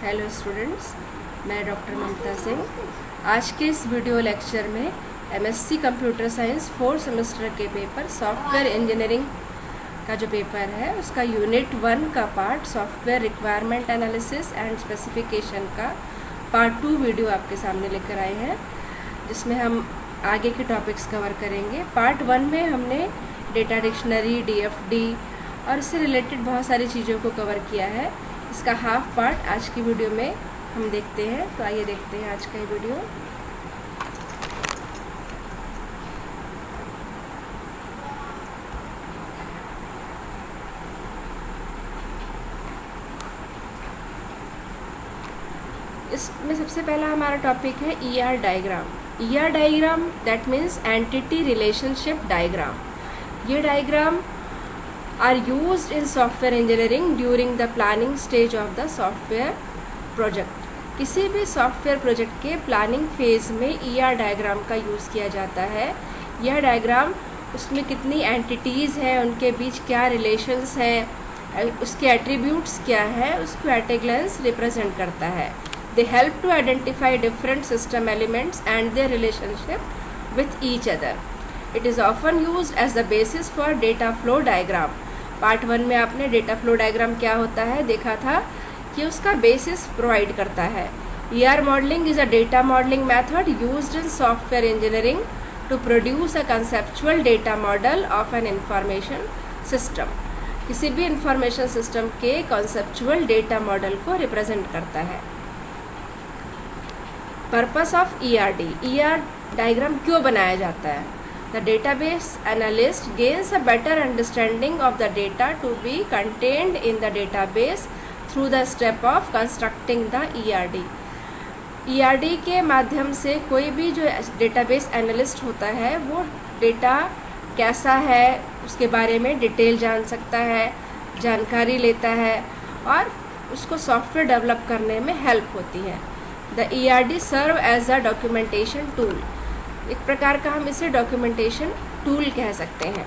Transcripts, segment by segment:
Hello students, मैं doctor ममता सिंह। आज के इस वीडियो लेक्चर में MSc computer science 4th semester के पेपर सॉफ्टवेयर इंजीनियरिंग का जो पेपर है उसका यूनिट 1 का part software requirement analysis and specification का पार्ट 2 वीडियो आपके सामने लेकर आए हैं, जिसमें हम आगे के टॉपिक्स कवर करेंगे। पार्ट 1 में हमने डेटा डिक्शनरी, डीएफडी और इससे रिलेटेड बहुत सारी चीज़ों को कवर किया है। इसका हाफ पार्ट आज की वीडियो में हम देखते हैं, तो आइए देखते हैं आज का ये वीडियो। इसमें सबसे पहला हमारा टॉपिक है ER diagram. ER diagram that means entity relationship diagram. ये diagram are used in software engineering during the planning stage of the software project। किसी भी सॉफ्टवेयर प्रोजेक्ट के प्लानिंग फेज में ईआर डायग्राम का यूज़ किया जाता है। यह डायग्राम उसमें कितनी एंटिटीज़ हैं, उनके बीच क्या रिलेशंस हैं, उसके एट्रीब्यूट्स क्या है, उसको एट ए ग्लेंस रिप्रेजेंट करता है। They help to identify different system elements and their relationship with each other. It is often used as the basis for data flow diagram. Part 1 में आपने डेटा फ्लो डायग्राम क्या होता है देखा था कि उसका बेसिस प्रोवाइड करता है। ER modelling is a data modelling method used in software engineering to produce a conceptual data model of an information system. किसी भी इंफॉर्मेशन सिस्टम के कॉन्सेप्चुअल डेटा मॉडल को रिप्रेजेंट करता है। Purpose of ERD, ER diagram क्यों बनाया जाता है? The database analyst gains a better understanding of the data to be contained in the database through the step of constructing the ERD। ERD के माध्यम से कोई भी जो डेटाबेस एनालिस्ट होता है वो डेटा कैसा है उसके बारे में डिटेल जान सकता है, जानकारी लेता है और उसको सॉफ्टवेयर डेवलप करने में हेल्प होती है। The ERD serve as a documentation tool। एक प्रकार का हम इसे डॉक्यूमेंटेशन टूल कह सकते हैं।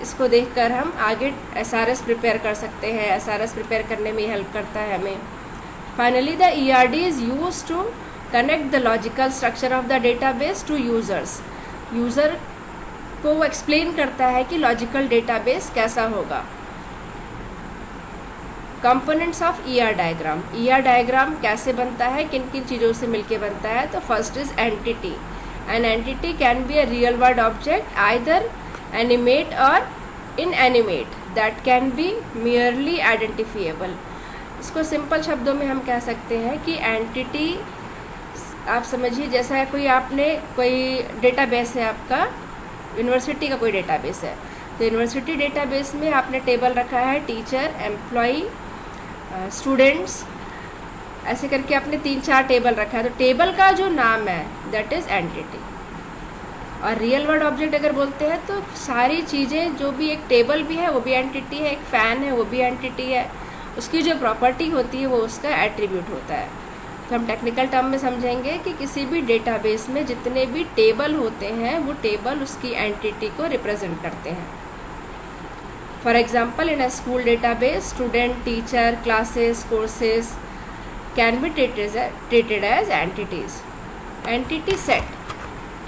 इसको देखकर हम आगे एसआरएस प्रिपेयर कर सकते हैं। एसआरएस प्रिपेयर करने में हेल्प करता है हमें। Finally the ERD is used to connect the logical structure of the database to users. User को वो एक्सप्लेन करता है कि लॉजिकल डेटाबेस कैसा होगा। Components of ER diagram, ER diagram कैसे बनता है, किन किन चीज़ों से मिलके बनता है? तो first is entity. An entity can be a real world object, either animate or inanimate, that can be merely identifiable। इसको सिंपल शब्दों में हम कह सकते हैं कि एंटिटी आप समझिए जैसा कोई डेटाबेस है आपका, यूनिवर्सिटी का कोई डेटाबेस है, तो यूनिवर्सिटी डेटाबेस में आपने टेबल रखा है टीचर, एम्प्लॉई, स्टूडेंट्स, ऐसे करके आपने 3-4 टेबल रखा है। तो टेबल का जो नाम है दैट इज़ एंटिटी। और रियल वर्ल्ड ऑब्जेक्ट अगर बोलते हैं तो सारी चीज़ें, जो भी एक टेबल भी है वो भी एंटिटी है, एक फ़ैन है वो भी एंटिटी है, उसकी जो प्रॉपर्टी होती है वो उसका एट्रीब्यूट होता है। तो हम टेक्निकल टर्म में समझेंगे कि किसी भी डेटाबेस में जितने भी टेबल होते हैं वो टेबल उसकी एंटिटी को रिप्रेजेंट करते हैं। For example in a school database, student, teacher, classes, courses can be treated as entities. Entity set,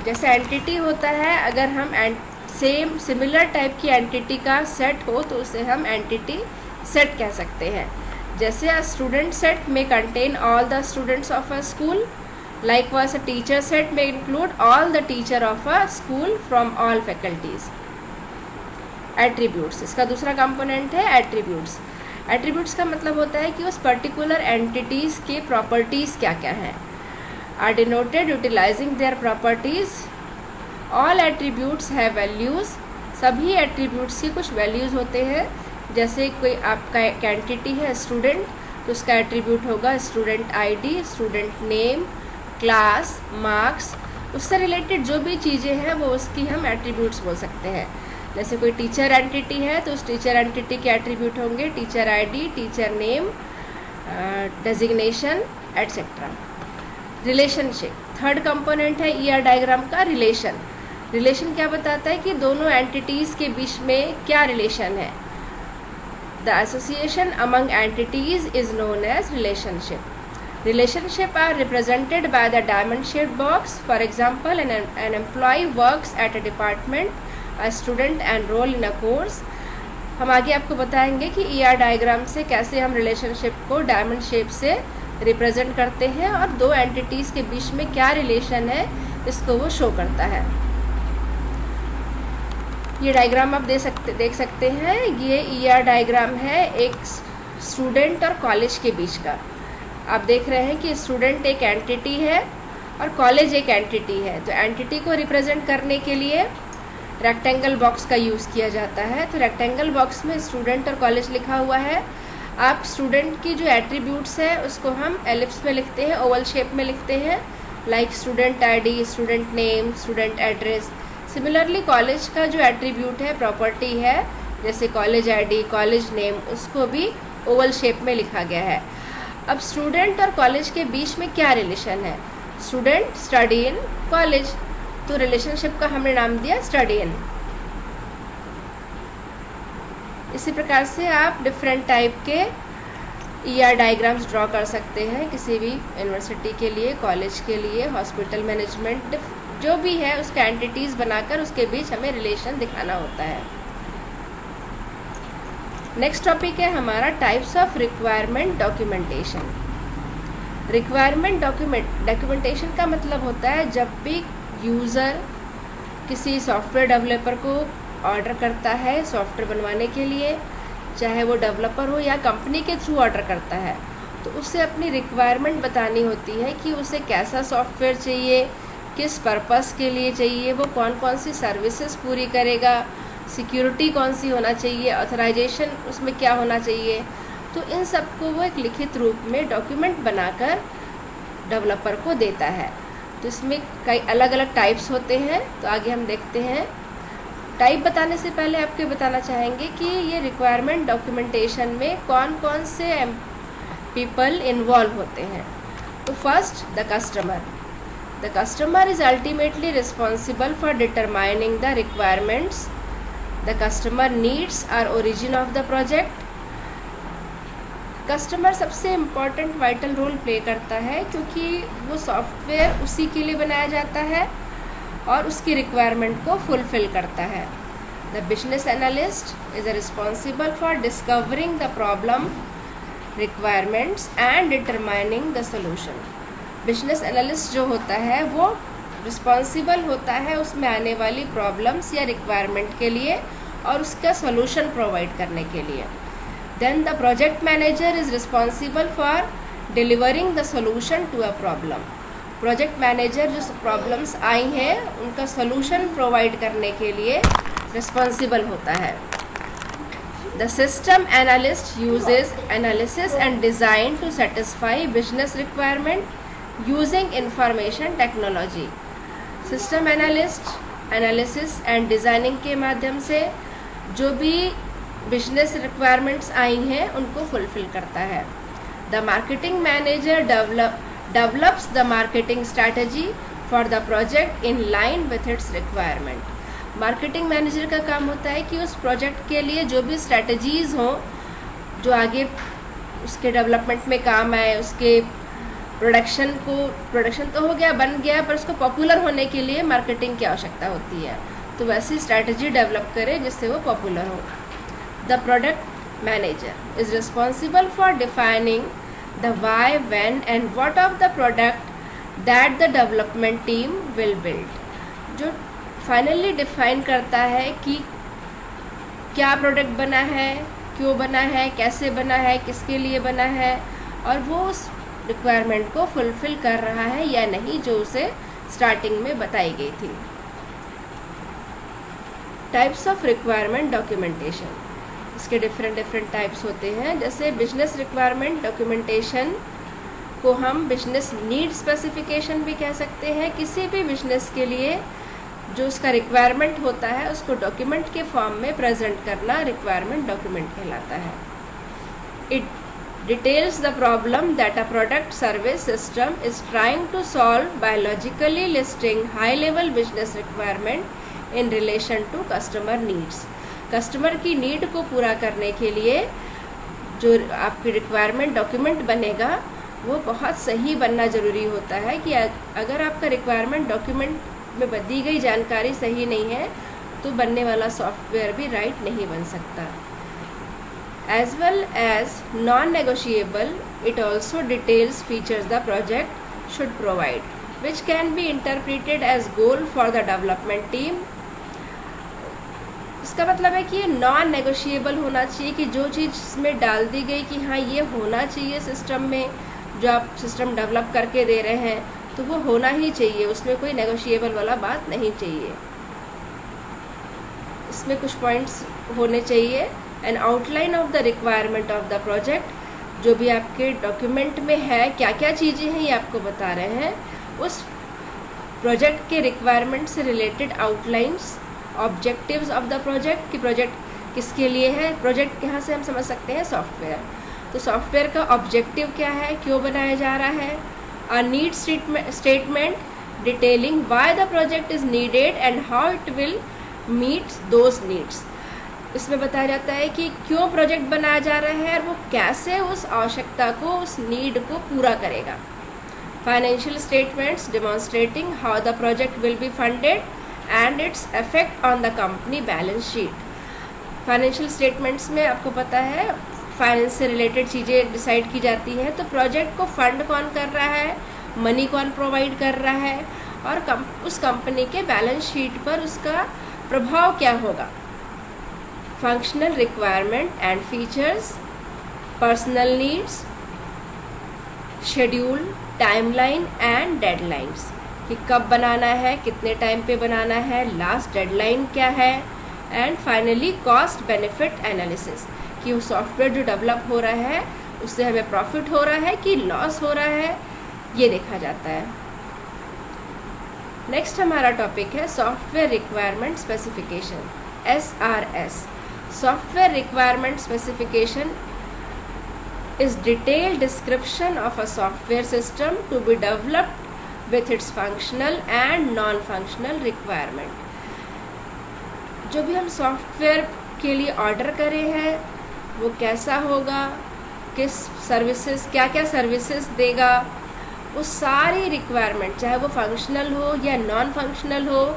जैसे एंटिटी होता है, अगर हम सिमिलर टाइप की एंटिटी का सेट हो तो उसे हम एंटिटी सेट कह सकते हैं। जैसे a student set may contain all the students of a school, likewise a teacher set may include all the teacher of a school from all faculties. Attributes, इसका दूसरा कंपोनेंट है एट्रीब्यूट्स। एट्रीब्यूट्स का मतलब होता है कि उस पर्टिकुलर एंटिटीज़ के प्रॉपर्टीज़ क्या क्या हैं। Are denoted utilising their properties. All attributes है वैल्यूज़। सभी एट्रीब्यूट्स की कुछ वैल्यूज़ होते हैं। जैसे कोई आपका एक एंटिटी है स्टूडेंट, तो उसका एट्रीब्यूट होगा student ID, student name, class, marks. उससे रिलेटेड जो भी चीज़ें हैं वो उसकी हम एट्रीब्यूट्स बोल सकते हैं। जैसे कोई टीचर एंटिटी है तो उस टीचर एंटिटी के एट्रीब्यूट होंगे teacher ID, teacher name, designation, etcetera. Relationship, third component है ईआर डायग्राम का रिलेशन। रिलेशन क्या बताता है कि दोनों एंटिटीज़ के बीच में क्या रिलेशन है। The association among entities is known as relationship. Relationship are represented by the diamond-shaped box. For example, an employee works at a department, a student enroll in a course. हम आगे आपको बताएंगे कि ER diagram से कैसे हम relationship को diamond shape से रिप्रेजेंट करते हैं और दो एंटिटीज़ के बीच में क्या रिलेशन है इसको वो शो करता है। ये डायग्राम आप देख सकते हैं। ये ER डायग्राम है एक स्टूडेंट और कॉलेज के बीच का। आप देख रहे हैं कि स्टूडेंट एक एंटिटी है और कॉलेज एक एंटिटी है। तो एंटिटी को रिप्रेजेंट करने के लिए रेक्टेंगल बॉक्स का यूज़ किया जाता है। तो रेक्टेंगल बॉक्स में स्टूडेंट और कॉलेज लिखा हुआ है। आप स्टूडेंट की जो एट्रीब्यूट्स है उसको हम एलिप्स में लिखते हैं, ओवल शेप में लिखते हैं, like student ID, student name, student address. Similarly college का जो एट्रीब्यूट है, प्रॉपर्टी है, जैसे कॉलेज ID, कॉलेज नेम, उसको भी ओवल शेप में लिखा गया है। अब स्टूडेंट और कॉलेज के बीच में क्या रिलेशन है? स्टूडेंट स्टडी इन कॉलेज, तो रिलेशनशिप का हमने नाम दिया स्टडी इन। इसी प्रकार से आप डिफरेंट टाइप के ER डायग्राम्स ड्रॉ कर सकते हैं किसी भी यूनिवर्सिटी के लिए, कॉलेज के लिए, हॉस्पिटल मैनेजमेंट, जो भी है उसका एंटिटीज़ बनाकर उसके बीच हमें रिलेशन दिखाना होता है। नेक्स्ट टॉपिक है हमारा types of requirement documentation. Requirement documentation का मतलब होता है जब भी यूज़र किसी सॉफ्टवेयर डेवलपर को ऑर्डर करता है सॉफ्टवेयर बनवाने के लिए, चाहे वो डेवलपर हो या कंपनी के थ्रू ऑर्डर करता है, तो उसे अपनी रिक्वायरमेंट बतानी होती है कि उसे कैसा सॉफ्टवेयर चाहिए, किस पर्पस के लिए चाहिए, वो कौन कौन सी सर्विसेज पूरी करेगा, सिक्योरिटी कौन सी होना चाहिए, ऑथराइजेशन उसमें क्या होना चाहिए। तो इन सब को वो एक लिखित रूप में डॉक्यूमेंट बनाकर डेवलपर को देता है। तो इसमें कई अलग अलग टाइप्स होते हैं। तो आगे हम देखते हैं। टाइप बताने से पहले आपको बताना चाहेंगे कि ये रिक्वायरमेंट डॉक्यूमेंटेशन में कौन कौन से पीपल इन्वॉल्व होते हैं। तो first, the customer. The customer is ultimately responsible for determining the requirements. The customer needs are origin of the project. Customer सबसे इम्पॉर्टेंट वाइटल रोल प्ले करता है क्योंकि वो सॉफ्टवेयर उसी के लिए बनाया जाता है और उसकी रिक्वायरमेंट को फुलफिल करता है। The business analyst is responsible for discovering the problem, requirements and determining the solution. Business analyst जो होता है वो रिस्पॉन्सिबल होता है उसमें आने वाली प्रॉब्लम्स या रिक्वायरमेंट के लिए और उसका सोल्यूशन प्रोवाइड करने के लिए। Then the project manager is responsible for delivering the solution to a problem. Project manager जो प्रॉब्लम्स आई हैं उनका सोल्यूशन प्रोवाइड करने के लिए रिस्पॉन्सिबल होता है। The system analyst uses analysis and design to satisfy business requirement using information technology. System analyst analysis and designing के माध्यम से जो भी बिजनेस रिक्वायरमेंट्स आई हैं उनको फुलफिल करता है। The marketing manager develops the marketing strategy for the project in line with its requirement। Marketing manager का काम होता है कि उस प्रोजेक्ट के लिए जो भी स्ट्रैटेजीज़ हों जो आगे उसके डेवलपमेंट में काम आए, उसके प्रोडक्शन तो हो गया, बन गया, पर उसको पॉपुलर होने के लिए मार्केटिंग की आवश्यकता होती है, तो वैसी स्ट्रैटेजी डेवलप करे जिससे वो पॉपुलर हो। The product manager is responsible for defining the why, when and what of the product that the development team will build। जो फाइनली डिफाइन करता है कि क्या प्रोडक्ट बना है, क्यों बना है, कैसे बना है, किसके लिए बना है और वो उस रिक्वायरमेंट को फुलफिल कर रहा है या नहीं जो उसे स्टार्टिंग में बताई गई थी। टाइप्स ऑफ रिक्वायरमेंट डॉक्यूमेंटेशन, इसके डिफरेंट टाइप्स होते हैं। जैसे बिजनेस रिक्वायरमेंट डॉक्यूमेंटेशन को हम बिजनेस नीड स्पेसिफिकेशन भी कह सकते हैं। किसी भी बिजनेस के लिए जो उसका रिक्वायरमेंट होता है उसको डॉक्यूमेंट के फॉर्म में प्रेजेंट करना रिक्वायरमेंट डॉक्यूमेंट कहलाता है। It details the problem that a product service system is trying to solve by logically listing high level business requirement in relation to customer needs. Customer की need को पूरा करने के लिए जो आपकी रिक्वायरमेंट डॉक्यूमेंट बनेगा वो बहुत सही बनना ज़रूरी होता है कि अगर आपका रिक्वायरमेंट डॉक्यूमेंट में दी गई जानकारी सही नहीं है तो बनने वाला सॉफ्टवेयर भी राइट नहीं बन सकता। As well as non negotiable, it also details features the project should provide which can be interpreted as goal for the development team. इसका मतलब है कि ये नॉन नेगोशिएबल होना चाहिए कि जो चीज़ इसमें डाल दी गई कि हाँ ये होना चाहिए सिस्टम में, जो आप सिस्टम डेवलप करके दे रहे हैं तो वो होना ही चाहिए, उसमें कोई नेगोशिएबल वाला बात नहीं चाहिए। इसमें कुछ पॉइंट्स होने चाहिए। N outline of the requirement of the project, जो भी आपके डॉक्यूमेंट में है क्या क्या चीज़ें हैं ये आपको बता रहे हैं, उस प्रोजेक्ट के रिक्वायरमेंट से related outlines, objectives of the project कि प्रोजेक्ट किसके लिए है। प्रोजेक्ट यहाँ से हम समझ सकते हैं सॉफ्टवेयर, तो सॉफ्टवेयर का ऑब्जेक्टिव क्या है, क्यों बनाया जा रहा है। A need statement detailing why the project is needed and how it will meet those needs. इसमें बताया जाता है कि क्यों प्रोजेक्ट बनाया जा रहा है और वो कैसे उस आवश्यकता को, उस नीड को पूरा करेगा। Financial statements demonstrating how the project will be funded and its effect on the company balance sheet. Financial statements में आपको पता है फाइनेंस से रिलेटेड चीज़ें डिसाइड की जाती हैं, तो प्रोजेक्ट को फंड कौन कर रहा है, मनी कौन प्रोवाइड कर रहा है और उस कंपनी के बैलेंस शीट पर उसका प्रभाव क्या होगा। Functional requirement and features, personal needs, schedule, timeline and deadlines कि कब बनाना है, कितने टाइम पे बनाना है, लास्ट डेडलाइन क्या है, and finally cost benefit analysis कि वो सॉफ्टवेयर जो डेवलप हो रहा है उससे हमें प्रॉफिट हो रहा है कि लॉस हो रहा है, ये देखा जाता है। नेक्स्ट हमारा टॉपिक है software requirement specification, SRS। Software requirement specification is detailed description of a software system to be developed with its functional and non-functional requirement। जो भी हम सॉफ्टवेयर के लिए ऑर्डर करे हैं वो कैसा होगा, किस सर्विसेज, क्या क्या सर्विसेज देगा, वो सारी रिक्वायरमेंट चाहे वो फंक्शनल हो या नॉन फंक्शनल हो,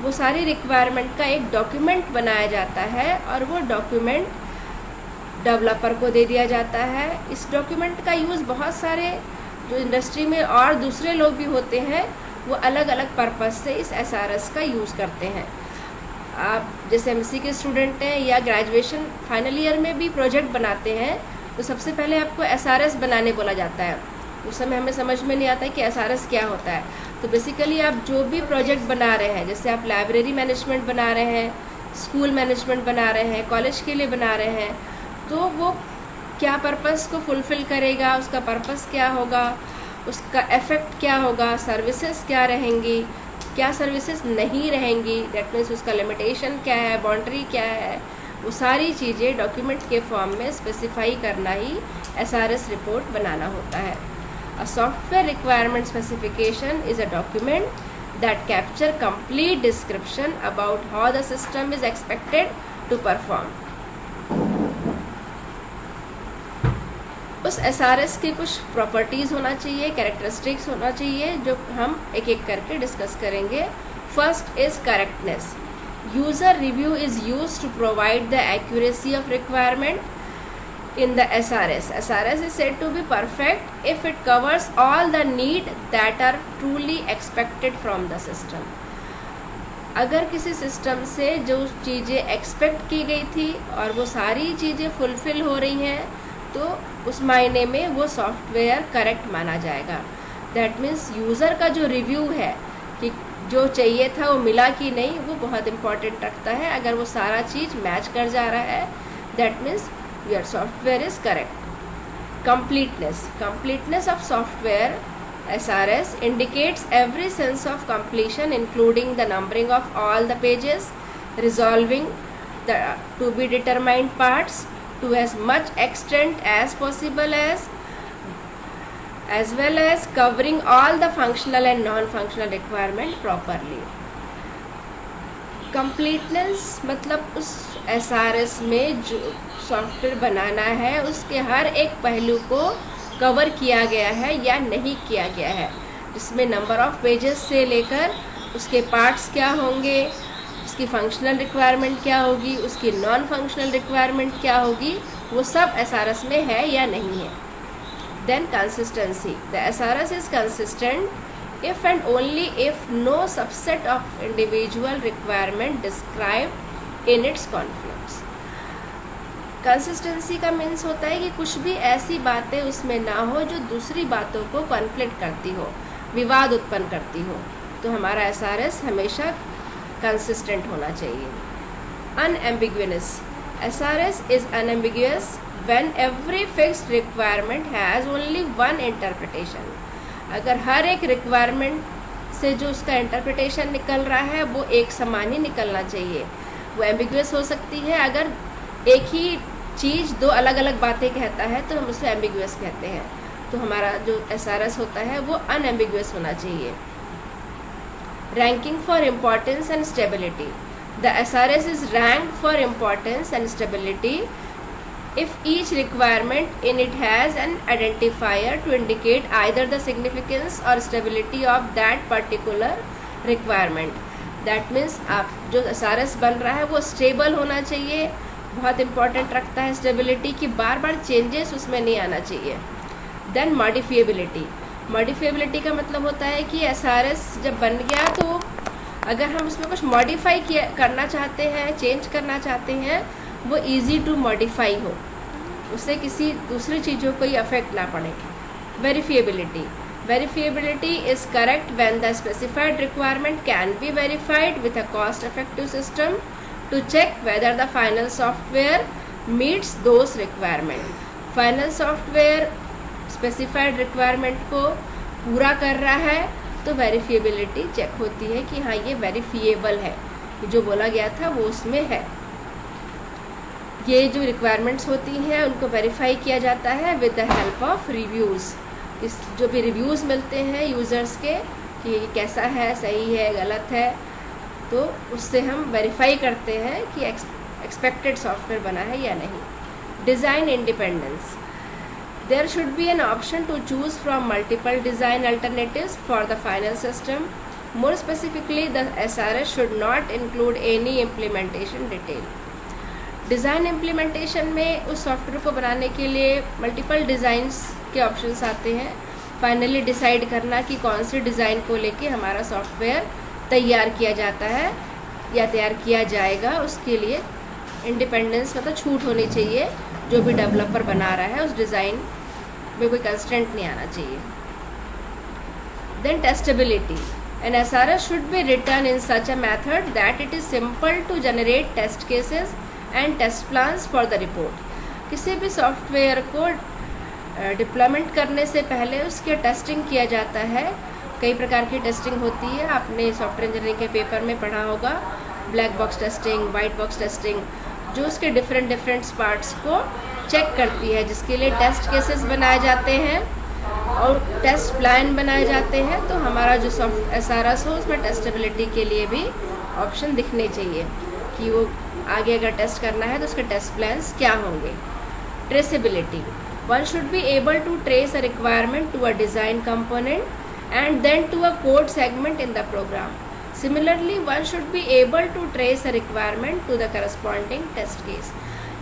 वो सारी रिक्वायरमेंट का एक डॉक्यूमेंट बनाया जाता है और वो डॉक्यूमेंट डेवलपर को दे दिया जाता है। इस डॉक्यूमेंट का यूज़ बहुत सारे जो इंडस्ट्री में और दूसरे लोग भी होते हैं वो अलग अलग पर्पज़ से इस SRS का यूज़ करते हैं। आप जैसे MSc के स्टूडेंट हैं या ग्रेजुएशन फाइनल ईयर में भी प्रोजेक्ट बनाते हैं तो सबसे पहले आपको SRS बनाने बोला जाता है। उस समय हमें समझ में नहीं आता है कि SRS क्या होता है। तो बेसिकली आप जो भी प्रोजेक्ट बना रहे हैं, जैसे आप लाइब्रेरी मैनेजमेंट बना रहे हैं, स्कूल मैनेजमेंट बना रहे हैं, कॉलेज के लिए बना रहे हैं, तो वो क्या पर्पस को फुलफ़िल करेगा, उसका पर्पस क्या होगा, उसका इफ़ेक्ट क्या होगा, सर्विसेज क्या रहेंगी, क्या सर्विसेज नहीं रहेंगी, दैट मीन्स उसका लिमिटेशन क्या है, बाउंड्री क्या है, वो सारी चीज़ें डॉक्यूमेंट के फॉर्म में स्पेसिफाई करना ही SRS रिपोर्ट बनाना होता है। A software requirement specification is a document that capture complete description about how the system is expected to perform. उस SRS के कुछ प्रॉपर्टीज़ होना चाहिए, कैरेक्टरिस्टिक्स होना चाहिए जो हम एक एक करके डिस्कस करेंगे। First is correctness. User review is used to provide the accuracy of requirement in the SRS। SRS is said to be perfect if it covers all the need that are truly expected from the system। अगर किसी system से जो चीज़ें expect की गई थी और वो सारी चीज़ें फुलफ़िल हो रही हैं तो उस मायने में वो सॉफ्टवेयर करेक्ट माना जाएगा। दैट मीन्स यूज़र का जो रिव्यू है कि जो चाहिए था वो मिला कि नहीं, वो बहुत इम्पॉर्टेंट रखता है। अगर वो सारा चीज़ मैच कर जा रहा है that means your software is correct. Completeness of software SRS indicates every sense of completion including the numbering of all the pages, resolving the to be determined parts to as much extent as possible as well as covering all the functional and non-functional requirement properly। completeness मतलब उस SRS में जो software बनाना है उसके हर एक पहलू को cover किया गया है या नहीं किया गया है, जिसमें नंबर ऑफ पेजेस से लेकर उसके पार्ट्स क्या होंगे, उसकी फंक्शनल रिक्वायरमेंट क्या होगी, उसकी नॉन फंक्शनल रिक्वायरमेंट क्या होगी, वो सब SRS में है या नहीं है। Then consistency, the SRS is consistent if and only if no subset of individual requirement described in its conflicts। Consistency का मीन्स होता है कि कुछ भी ऐसी बातें उसमें ना हो जो दूसरी बातों को कॉन्फ्लिक्ट करती हो, विवाद उत्पन्न करती हो। तो हमारा SRS हमेशा कंसिस्टेंट होना चाहिए। Unambiguous, SRS is unambiguous when every fixed requirement has only one interpretation। अगर हर एक रिक्वायरमेंट से जो उसका इंटरप्रिटेशन निकल रहा है वो एक समान ही निकलना चाहिए। वो एम्बिगुअस हो सकती है अगर एक ही चीज़ दो अलग अलग बातें कहता है तो हम उसे एम्बिगुअस कहते हैं। तो हमारा जो SRS होता है वो अनएम्बिगुअस होना चाहिए। Ranking for importance and stability, the SRS is ranked for importance and stability if each requirement in it has an identifier to indicate either the significance or stability of that particular requirement। that means आप जो SRS बन रहा है वो stable होना चाहिए, बहुत important रखता है स्टेबिलिटी की, बार बार चेंजेस उसमें नहीं आना चाहिए। देन मॉडिफिएबिलिटी, मॉडिफिएबिलिटी का मतलब होता है कि SRS जब बन गया तो अगर हम उसमें कुछ मॉडिफाई करना चाहते हैं, चेंज करना चाहते हैं, वो इजी टू मॉडिफाई हो, उससे किसी दूसरी चीज़ों को ही अफेक्ट ना पड़े। Verifiability, verifiability is correct when the specified requirement can be verified with a cost effective system to check whether the final software meets those requirement. Final software specified requirement को पूरा कर रहा है तो वेरीफिएबिलिटी चेक होती है कि हाँ ये वेरीफिएबल है, जो बोला गया था वो उसमें है। ये जो रिक्वायरमेंट्स होती हैं उनको वेरीफाई किया जाता है with the help of reviews. इस जो भी रिव्यूज़ मिलते हैं यूज़र्स के कि ये कैसा है, सही है, गलत है, तो उससे हम वेरीफाई करते हैं कि एक्सपेक्टेड सॉफ्टवेयर बना है या नहीं। Design independence, there should be an option to choose from multiple design alternatives for the final system. More specifically the SRS should not include any implementation detail. Design implementation में उस software को बनाने के लिए मल्टीपल डिज़ाइंस के options आते हैं। Finally decide करना कि कौन सी डिज़ाइन को लेके हमारा सॉफ्टवेयर तैयार किया जाता है या तैयार किया जाएगा, उसके लिए इंडिपेंडेंस मतलब छूट होनी चाहिए। जो भी डेवलपर बना रहा है उस डिज़ाइन में कोई कंस्ट्रेंट नहीं आना चाहिए। Then testability, an SRS should be written in such a method that it is simple to generate test cases and test plans for the report. किसी भी सॉफ्टवेयर को डिप्लॉयमेंट करने से पहले उसके टेस्टिंग किया जाता है। कई प्रकार की टेस्टिंग होती है, आपने सॉफ्टवेयर इंजीनियरिंग के पेपर में पढ़ा होगा, black box testing, white box testing, जो उसके डिफरेंट पार्ट्स को चेक करती है, जिसके लिए टेस्ट केसेस बनाए जाते हैं और टेस्ट प्लान बनाए जाते हैं। तो हमारा जो SRS हो उसमें टेस्टेबिलिटी के लिए भी ऑप्शन दिखने चाहिए कि वो आगे अगर टेस्ट करना है तो उसके टेस्ट प्लान्स क्या होंगे। Traceability, one should be able to trace a requirement to a design component and then to a code segment in the program. Similarly one should be able to trace a requirement to the corresponding test case.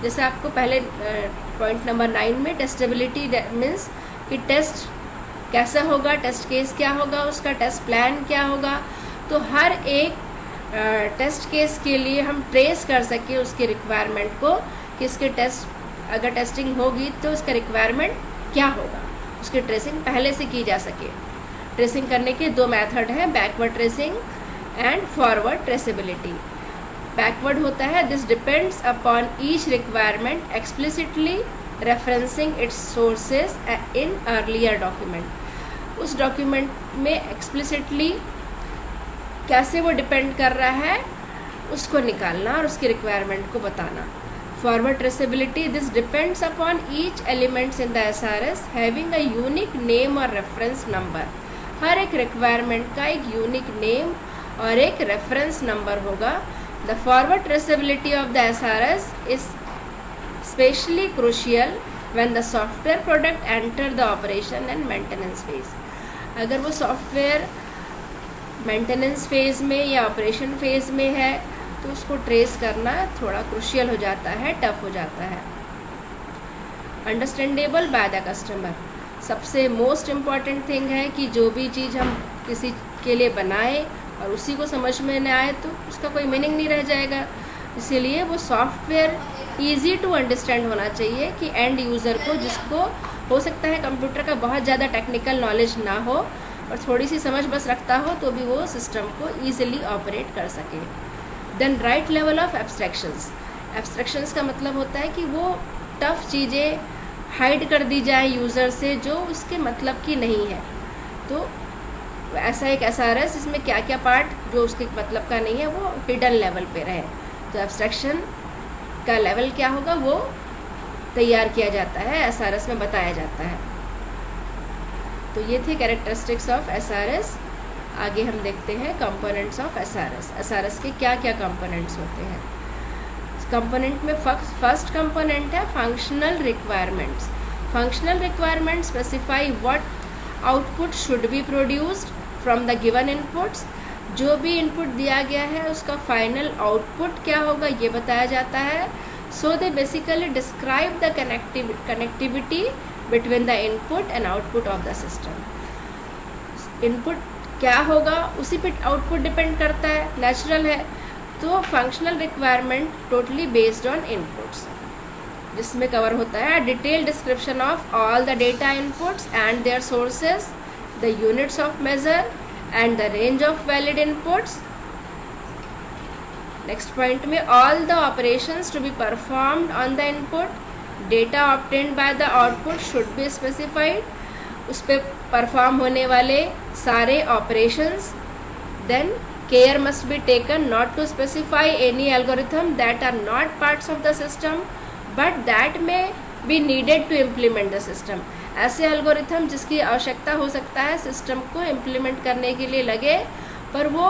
जैसे आपको पहले point number 9 में testability means कि test कैसा होगा, test case क्या होगा, उसका टेस्ट प्लान क्या होगा। तो हर एक टेस्ट केस के लिए हम ट्रेस कर सके उसके रिक्वायरमेंट को कि इसके टेस्ट अगर टेस्टिंग होगी तो उसका रिक्वायरमेंट क्या होगा, उसकी ट्रेसिंग पहले से की जा सके। ट्रेसिंग करने के दो मेथड हैं, backward tracing and forward traceability. Backward होता है this depends upon each requirement explicitly referencing it's sources in earlier document. उस डॉक्यूमेंट में एक्सप्लिसिटली कैसे वो डिपेंड कर रहा है उसको निकालना और उसकी रिक्वायरमेंट को बताना। Forward traceability, this depends upon each elements in the SRS having a unique name और रेफरेंस नंबर। हर एक रिक्वायरमेंट का एक यूनिक नेम और एक रेफरेंस नंबर होगा। The forward traceability of the SRS is especially crucial when the software product enter the operation and maintenance phase. अगर वो software maintenance phase में या ऑपरेशन फेज में है तो उसको ट्रेस करना थोड़ा क्रुशियल हो जाता है, टफ हो जाता है। अंडरस्टैंडेबल बाय द कस्टमर, सबसे मोस्ट इम्पॉर्टेंट थिंग है कि जो भी चीज़ हम किसी के लिए बनाएं और उसी को समझ में न आए तो उसका कोई मीनिंग नहीं रह जाएगा। इसीलिए वो सॉफ्टवेयर ईजी टू अंडरस्टैंड होना चाहिए कि एंड यूज़र को, जिसको हो सकता है कंप्यूटर का बहुत ज़्यादा टेक्निकल नॉलेज ना हो और थोड़ी सी समझ बस रखता हो, तो भी वो सिस्टम को ईजिली ऑपरेट कर सके। Then right level of abstractions, abstractions का मतलब होता है कि वो टफ चीज़ें हाइड कर दी जाए यूज़र से जो उसके मतलब की नहीं है। तो ऐसा एक SRS इसमें क्या क्या पार्ट जो उसके मतलब का नहीं है वो हिडन लेवल पे रहे। तो एब्स्ट्रैक्शन का लेवल क्या होगा वो तैयार किया जाता है, SRS में बताया जाता है। तो ये थे कैरेक्टरिस्टिक्स ऑफ SRS। आगे हम देखते हैं कंपोनेंट्स ऑफ SRS। SRS के क्या क्या कंपोनेंट्स होते हैं। कंपोनेंट में फर्स्ट कंपोनेंट है functional requirements. Functional requirements specify what output should be produced from the given inputs. जो भी इनपुट दिया गया है उसका फाइनल आउटपुट क्या होगा ये बताया जाता है। So they basically describe the connectivity between the input and output of the system. Input क्या होगा उसी पे आउटपुट डिपेंड करता है, नेचुरल है। तो functional requirement totally based on inputs, जिसमें कवर होता है detail description of all the data inputs and their sources, the units of measure and the range of valid inputs. Next point में all the operations to be performed on the input, data obtained by the output should be specified. उस पर perform होने वाले सारे operations. Then care must be taken not to specify any algorithm that are not parts of the system but that may be needed to implement the system। ऐसे algorithm जिसकी आवश्यकता हो सकता है सिस्टम को इम्प्लीमेंट करने के लिए लगे पर वो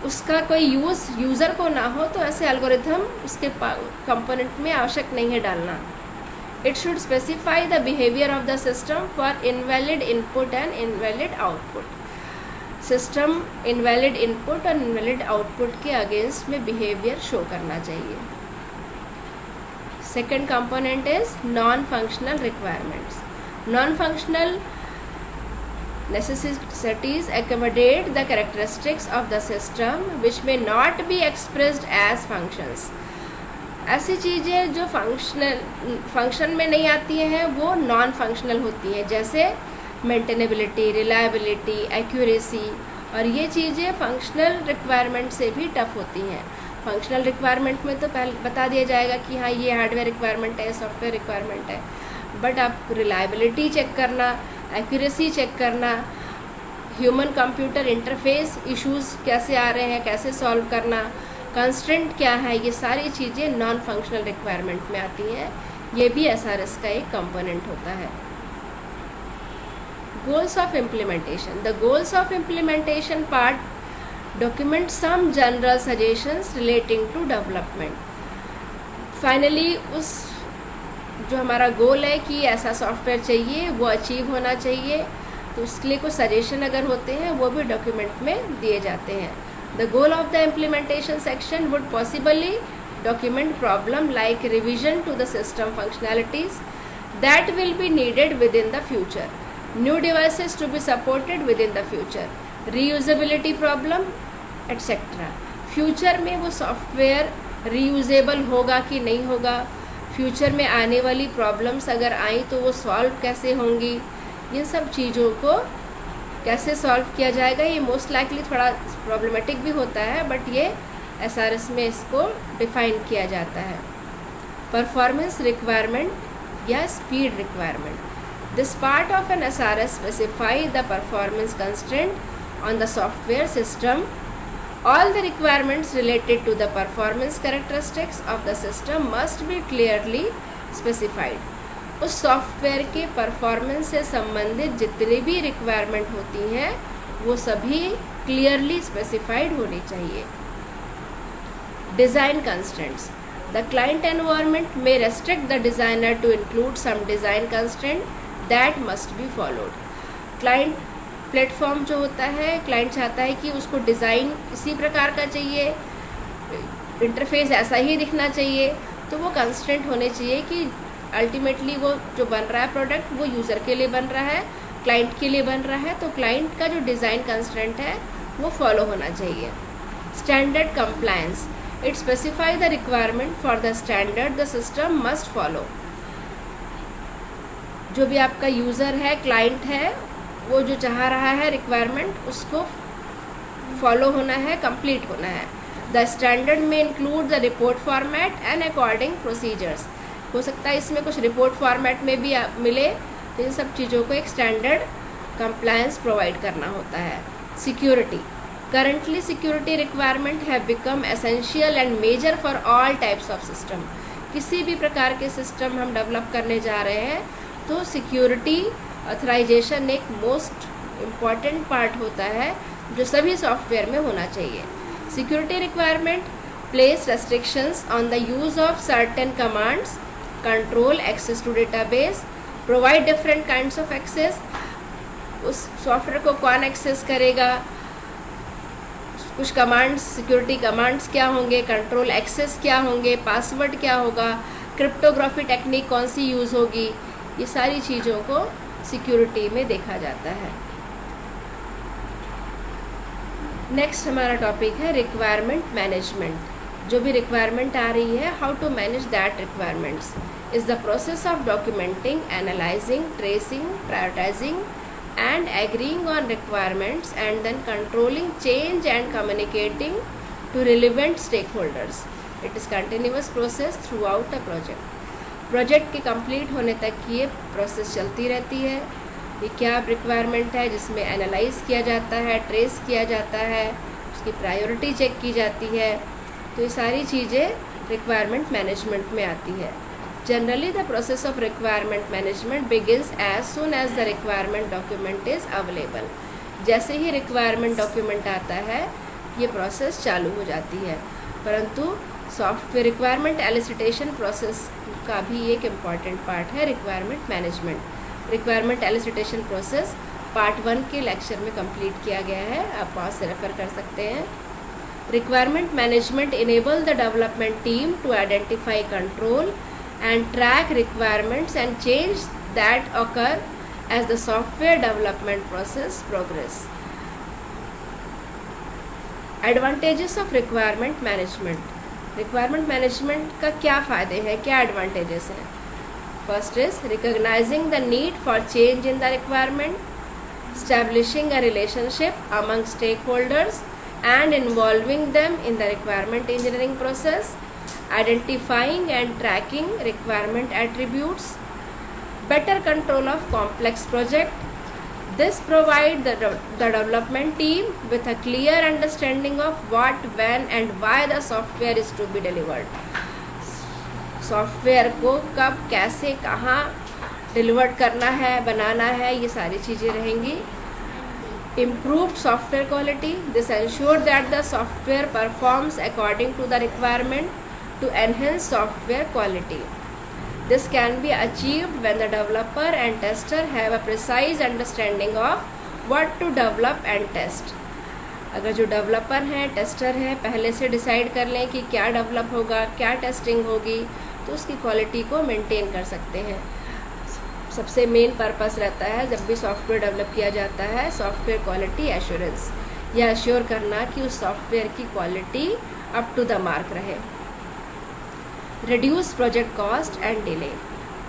उसका कोई यूज़र को ना हो, तो ऐसे एल्गोरिथम उसके कंपोनेंट में आवश्यक नहीं है डालना। It should specify the behaviour of the system for invalid input and invalid output. System invalid input और इनवैलिड आउटपुट के अगेंस्ट में बिहेवियर शो करना चाहिए। Second component is non functional requirements. Non functional necessities accommodate the characteristics of the system which may not be expressed as functions। ऐसी चीज़ें जो function में नहीं आती हैं वो नॉन फंक्शनल होती हैं, जैसे मेंटेनेबिलिटी, रिलायबिलिटी, एक्यूरेसी, और ये चीज़ें फंक्शनल रिक्वायरमेंट से भी टफ होती हैं। फंक्शनल रिक्वायरमेंट में तो पहले बता दिया जाएगा कि हाँ ये हार्डवेयर रिक्वायरमेंट है, सॉफ्टवेयर रिक्वायरमेंट है, बट आप रिलायबिलिटी चेक करना, एक्यूरेसी चेक करना, ह्यूमन कंप्यूटर इंटरफेस इश्यूज कैसे आ रहे हैं, कैसे सॉल्व करना, कंस्ट्रेंट क्या है, ये सारी चीज़ें नॉन फंक्शनल रिक्वायरमेंट में आती हैं। ये भी SRS का एक कंपोनेंट होता है। Goals of implementation. The goals of implementation part document some general suggestions relating to development. Finally, उस जो हमारा गोल है कि ऐसा सॉफ्टवेयर चाहिए वो अचीव होना चाहिए, तो उसके लिए कुछ सजेशन अगर होते हैं वो भी डॉक्यूमेंट में दिए जाते हैं। The goal of the implementation section would possibly document problem like revision to the system functionalities that will be needed within the future, new devices to be supported within the future, reusability problem etcetera. Future में वो software reusable होगा कि नहीं होगा, future में आने वाली problems अगर आई तो वो सॉल्व कैसे होंगी, इन सब चीज़ों को कैसे सॉल्व किया जाएगा, ये मोस्ट लाइकली थोड़ा प्रॉब्लमेटिक भी होता है, बट ये SRS में इसको डिफाइन किया जाता है। परफॉर्मेंस रिक्वायरमेंट या speed requirement, this part of an SRS specify the performance constraint on the software system. All the requirements related to the performance characteristics of the system must be clearly specified। उस software के performance से संबंधित जितनी भी requirement होती हैं वो सभी क्लियरली स्पेसिफाइड होनी चाहिए। Design constraints, The client environment may restrict the designer to include some design constraint that must be followed. Client platform जो होता है, क्लाइंट चाहता है कि उसको डिज़ाइन इसी प्रकार का चाहिए, इंटरफेस ऐसा ही दिखना चाहिए, तो वो कंस्ट्रेंट होने चाहिए कि अल्टीमेटली वो जो बन रहा है प्रोडक्ट वो यूज़र के लिए बन रहा है, क्लाइंट के लिए बन रहा है, तो क्लाइंट का जो डिज़ाइन कंस्ट्रेंट है वो फॉलो होना चाहिए. Standard compliance, it specify the requirement for the standard the system must follow. जो भी आपका यूज़र है, क्लाइंट है, वो जो चाह रहा है रिक्वायरमेंट उसको फॉलो होना है, कंप्लीट होना है. द स्टैंडर्ड में include the report format and according procedures. हो सकता है इसमें कुछ रिपोर्ट फॉर्मेट में भी मिले, तो इन सब चीज़ों को एक स्टैंडर्ड कंप्लायंस प्रोवाइड करना होता है. Security, currently security requirement have become essential and major for all types of system. किसी भी प्रकार के सिस्टम हम डेवलप करने जा रहे हैं तो सिक्योरिटी ऑथराइजेशन एक मोस्ट इम्पॉर्टेंट पार्ट होता है जो सभी सॉफ्टवेयर में होना चाहिए. Security requirement place restrictions on the use of certain commands, control access to database, provide different kinds of access. उस सॉफ्टवेयर को कौन एक्सेस करेगा, कुछ कमांड्स, सिक्योरिटी कमांड्स क्या होंगे, कंट्रोल एक्सेस क्या होंगे, पासवर्ड क्या होगा, क्रिप्टोग्राफी टेक्निक कौन सी यूज़ होगी, ये सारी चीज़ों को सिक्योरिटी में देखा जाता है. नेक्स्ट हमारा टॉपिक है रिक्वायरमेंट मैनेजमेंट. जो भी रिक्वायरमेंट आ रही है, how to manage that requirements is the process of documenting, analysing, tracing, prioritising and agreeing on requirements and then controlling change and communicating to relevant stakeholders. It is continuous process throughout a project. Project के complete होने तक ये process चलती रहती है. ये क्या requirement है जिसमें एनालाइज किया जाता है, ट्रेस किया जाता है, उसकी प्रायोरिटी चेक की जाती है, तो ये सारी चीज़ें रिक्वायरमेंट मैनेजमेंट में आती है. Generally, the process of requirement management begins as soon as the requirement document is available. जैसे ही requirement document आता है, ये process चालू हो जाती है. परंतु सॉफ्टवेयर रिक्वायरमेंट एलिसिटेशन प्रोसेस का भी एक इम्पॉर्टेंट पार्ट है requirement management. Requirement elicitation process part 1 के लेक्चर में कंप्लीट किया गया है, आप वहाँ से रेफर कर सकते हैं. Requirement management enable the development team to identify, control and track requirements and change that occur as the software development process progress. Advantages of requirement management. Requirement management का क्या फ़ायदे हैं, क्या advantages हैं? First is recognizing the need for change in the requirement, establishing a relationship among stakeholders and involving them in the requirement engineering process, identifying and tracking requirement attributes, better control of complex project. This provides the development team with a clear understanding of what, when and why the software is to be delivered. Software को कब, कैसे, कहाँ deliver करना है, बनाना है, ये सारी चीज़ें रहेंगी. Improved software quality. This ensures that the software performs according to the requirement to enhance software quality. This can be achieved when the developer and tester have a precise understanding of what to develop and test. अगर जो developer हैं, tester हैं, पहले से decide कर लें कि क्या डेवलप होगा, क्या टेस्टिंग होगी, तो उसकी क्वालिटी को मेंटेन कर सकते हैं. सबसे मेन पर्पस रहता है जब भी सॉफ्टवेयर डेवलप किया जाता है, सॉफ्टवेयर क्वालिटी एश्योरेंस, यह एश्योर करना कि उस सॉफ्टवेयर की quality up to the mark रहे. Reduce project cost and delay.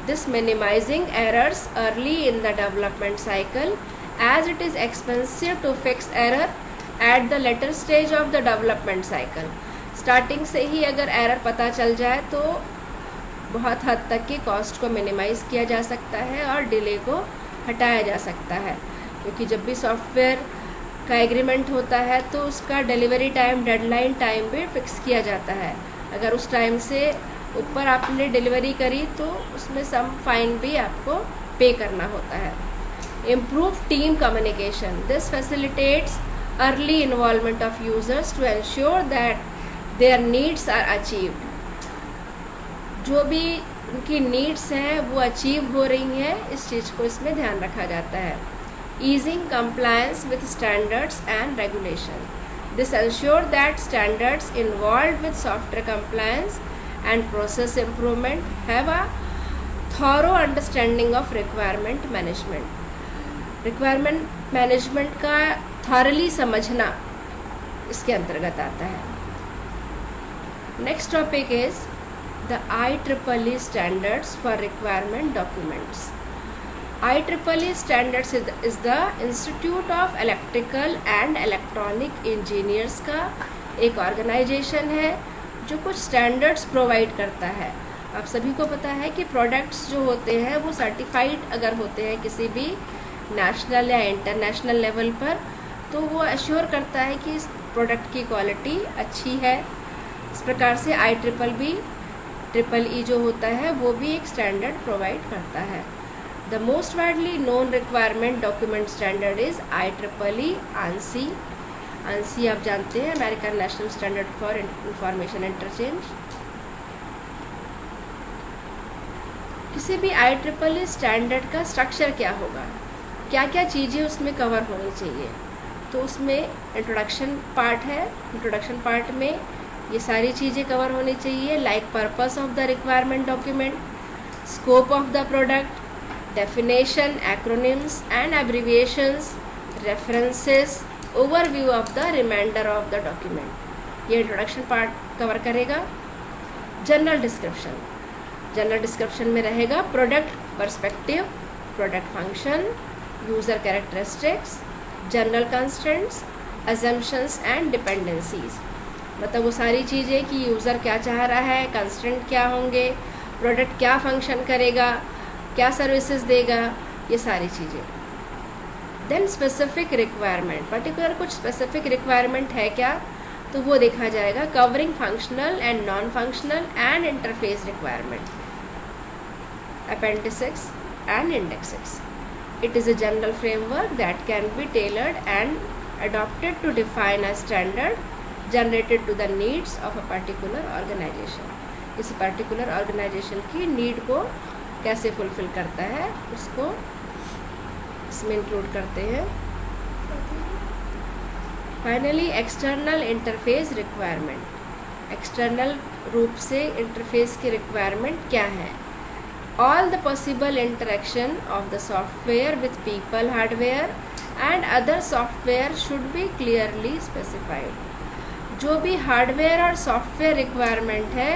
This minimizing errors early in the development cycle as it is expensive to fix error at the later stage of the development cycle. Starting से ही अगर error पता चल जाए तो बहुत हद तक की कॉस्ट को मिनिमाइज़ किया जा सकता है और डिले को हटाया जा सकता है. क्योंकि जब भी सॉफ्टवेयर का एग्रीमेंट होता है तो उसका डिलीवरी टाइम, डेडलाइन टाइम भी फिक्स किया जाता है. अगर उस टाइम से ऊपर आपने डिलीवरी करी तो उसमें सम फाइन भी आपको पे करना होता है. Improve team communication. This facilitates early involvement of users to ensure that their needs are achieved. जो भी उनकी नीड्स हैं वो अचीव हो रही हैं, इस चीज़ को इसमें ध्यान रखा जाता है। Easing compliance with standards and regulation, this ensure that standards involve with software compliance and process improvement have a thorough understanding of requirement management. Requirement management का थॉरली समझना इसके अंतर्गत आता है। Next topic is the IEEE standards for requirement documents. IEEE standards is the Institute of Electrical and Electronic Engineers का एक organisation है जो कुछ स्टैंडर्ड्स प्रोवाइड करता है। आप सभी को पता है कि प्रोडक्ट्स जो होते हैं वो सर्टिफाइड अगर होते हैं किसी भी नेशनल या इंटरनेशनल लेवल पर, तो वो एश्योर करता है कि इस प्रोडक्ट की क्वालिटी अच्छी है। इस प्रकार से IEEE जो होता है वो भी एक स्टैंडर्ड प्रोवाइड करता है। The most widely known requirement document standard is IEEE ANSI। ANSI आप जानते हैं, American national standard for information interchange. किसी भी IEEE स्टैंडर्ड का स्ट्रक्चर क्या होगा, क्या क्या चीज़ें उसमें कवर होनी चाहिए, तो उसमें इंट्रोडक्शन पार्ट है। इंट्रोडक्शन पार्ट में ये सारी चीज़ें कवर होनी चाहिए, like purpose of the requirement document, scope of the product, definition, acronyms and abbreviations, references, overview of the reminder of the document. ये इंट्रोडक्शन पार्ट कवर करेगा। जनरल डिस्क्रिप्शन, जनरल डिस्क्रिप्शन में रहेगा product perspective, product function, user characteristics, general constraints, assumptions and dependencies. मतलब वो सारी चीज़ें कि user क्या चाह रहा है, कंस्ट्रेंट क्या होंगे, प्रोडक्ट क्या फंक्शन करेगा, क्या सर्विसेज देगा, ये सारी चीज़ें। देन स्पेसिफिक रिक्वायरमेंट, पर्टिकुलर कुछ स्पेसिफिक रिक्वायरमेंट है क्या, तो वो देखा जाएगा। Covering functional and non functional and interface requirement, appendix and indexes. It is a general framework that can be tailored and adopted to define a standard generated to the needs of a particular organization. किसी particular organization की need को कैसे fulfill करता है उसको इसमें include करते हैं। Finally, external interface requirement, external रूप से interface की requirement क्या है। All the possible interaction of the software with people, hardware and other software should be clearly specified. जो भी हार्डवेयर और सॉफ्टवेयर रिक्वायरमेंट है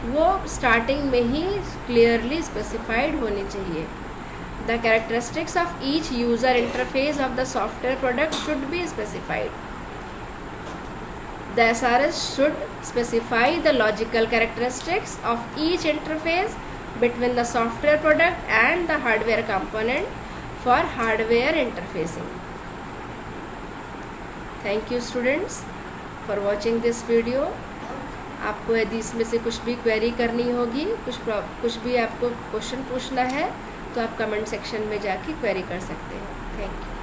वो स्टार्टिंग में ही क्लियरली स्पेसिफाइड होनी चाहिए। The characteristics of each user interface of the software product should be specified. The SRS should specify the logical characteristics of each interface between the software product and the hardware component for hardware interfacing. Thank you students for watching this video. आपको यदि इसमें से कुछ भी query करनी होगी, कुछ भी आपको क्वेश्चन पूछना है तो आप कमेंट सेक्शन में जाके क्वेरी कर सकते हैं। Thank you.